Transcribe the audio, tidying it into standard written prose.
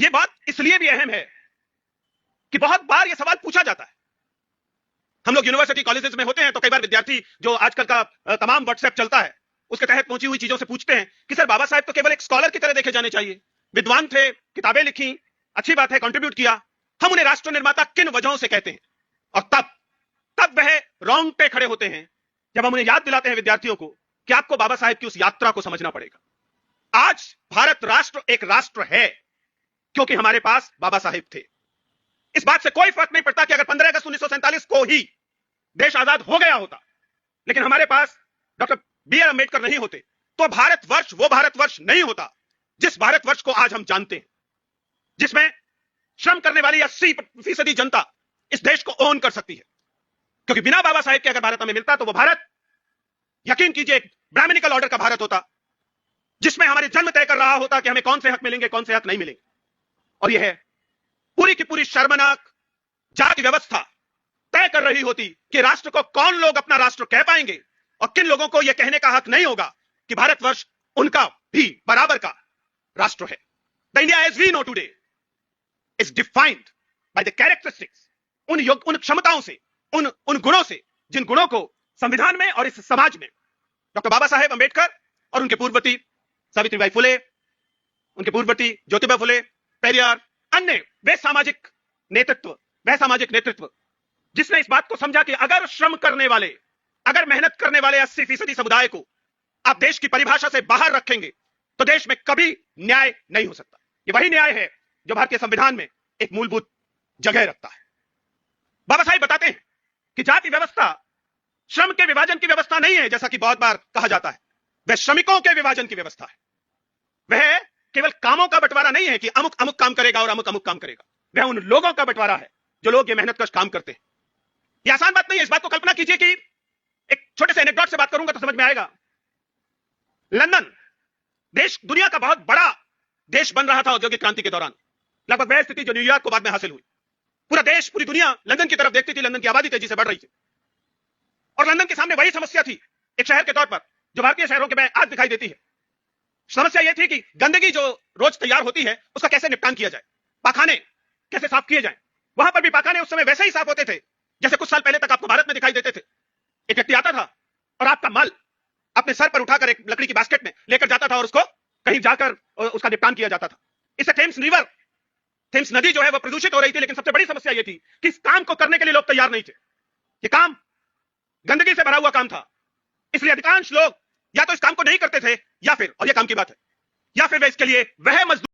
यह बात इसलिए भी अहम है कि बहुत बार यह सवाल पूछा जाता है। हम लोग यूनिवर्सिटी कॉलेजेस में होते हैं तो कई बार विद्यार्थी जो आजकल का तमाम व्हाट्सएप चलता है उसके तहत पहुंची हुई चीजों से पूछते हैं कि सर बाबा साहेब तो केवल एक स्कॉलर की तरह देखे जाने चाहिए, विद्वान थे, किताबें लिखी, अच्छी बात है, कंट्रीब्यूट किया, हम उन्हें राष्ट्र निर्माता किन वजहों से कहते हैं? और तब वह रोंगटे खड़े होते हैं जब हम उन्हें याद दिलाते हैं विद्यार्थियों को कि आपको बाबा साहेब की उस यात्रा को समझना पड़ेगा। आज भारत राष्ट्र एक राष्ट्र है क्योंकि हमारे पास बाबा साहेब थे। इस बात से कोई फर्क नहीं पड़ता कि अगर 15 अगस्त 1947 को ही देश आजाद हो गया होता लेकिन हमारे पास डॉक्टर बी.आर. अम्बेडकर नहीं होते तो भारतवर्ष वो भारतवर्ष नहीं होता जिस भारतवर्ष को आज हम जानते हैं, जिसमें श्रम करने वाली 80% जनता इस देश को ओन कर सकती है। क्योंकि बिना बाबा साहेब के अगर भारत हमें मिलता तो वो भारत, यकीन कीजिए, एक ब्राह्मणिकल ऑर्डर का भारत होता जिसमें हमारे जन्म तय कर रहा होता कि हमें कौन से हक मिलेंगे, कौन से हक नहीं मिलेंगे। और यह है पूरी की पूरी शर्मनाक जाति व्यवस्था तय कर रही होती कि राष्ट्र को कौन लोग अपना राष्ट्र कह पाएंगे और किन लोगों को यह कहने का हक नहीं होगा कि भारतवर्ष उनका भी बराबर का राष्ट्र है। The India as we know today is defined by the characteristics, उन क्षमताओं से, उन गुणों से जिन गुणों को संविधान में और इस समाज में डॉक्टर बाबा साहेब अंबेडकर और उनके पूर्ववर्ती सावित्रीबाई फुले, उनके पूर्ववर्ती ज्योतिबा फुले, पेरियार, अन्य वे सामाजिक नेतृत्व जिसने इस बात को समझा कि अगर श्रम करने वाले, अगर मेहनत करने वाले 80% समुदाय को आप देश की परिभाषा से बाहर रखेंगे तो देश में कभी न्याय नहीं हो सकता। ये वही न्याय है जो भारतीय संविधान में एक मूलभूत जगह रखता है। बाबा साहेब बताते हैं कि जाति व्यवस्था श्रम के विभाजन की व्यवस्था नहीं है जैसा कि बहुत बार कहा जाता है, वह श्रमिकों के विभाजन की व्यवस्था है। वह केवल कामों का बंटवारा नहीं है कि अमुक अमुक काम करेगा और अमुक अमुक काम करेगा, वह उन लोगों का बंटवारा है जो लोग ये मेहनत कश काम करते हैं। यह आसान बात नहीं है। इस बात को कल्पना कीजिए कि एक छोटे से एनेक्डोट से बात करूंगा तो समझ में आएगा। लंदन देश दुनिया का बहुत बड़ा देश बन रहा था औद्योगिक क्रांति के दौरान, लगभग वह स्थिति जो न्यूयॉर्क को बाद में हासिल हुई। पूरा देश, पूरी दुनिया लंदन की तरफ देखती थी, लंदन की आबादी तेजी से बढ़ रही थी और लंदन के सामने वही समस्या थी एक शहर के तौर पर जो भारतीय शहरों के में आज दिखाई देती है। समस्या यह थी कि गंदगी जो रोज तैयार होती है उसका कैसे निपटान किया जाए, पाखाने कैसे साफ किए जाएं। वहां पर भी पाखाने उस समय वैसे ही साफ होते थे जैसे कुछ साल पहले तक आपको भारत में दिखाई देते थे। एक व्यक्ति आता था और आपका माल अपने सर पर उठाकर एक लकड़ी की बास्केट में लेकर जाता था और उसको कहीं जाकर उसका निपटान किया जाता था। इससे थेम्स नदी जो है वो प्रदूषित हो रही थी, लेकिन सबसे बड़ी समस्या यह थी कि इस काम को करने के लिए लोग तैयार नहीं थे। ये काम गंदगी से भरा हुआ काम था, इसलिए अधिकांश लोग या तो इस काम को नहीं करते थे या फिर, और यह काम की बात है, या फिर वे इसके लिए वह मजदूर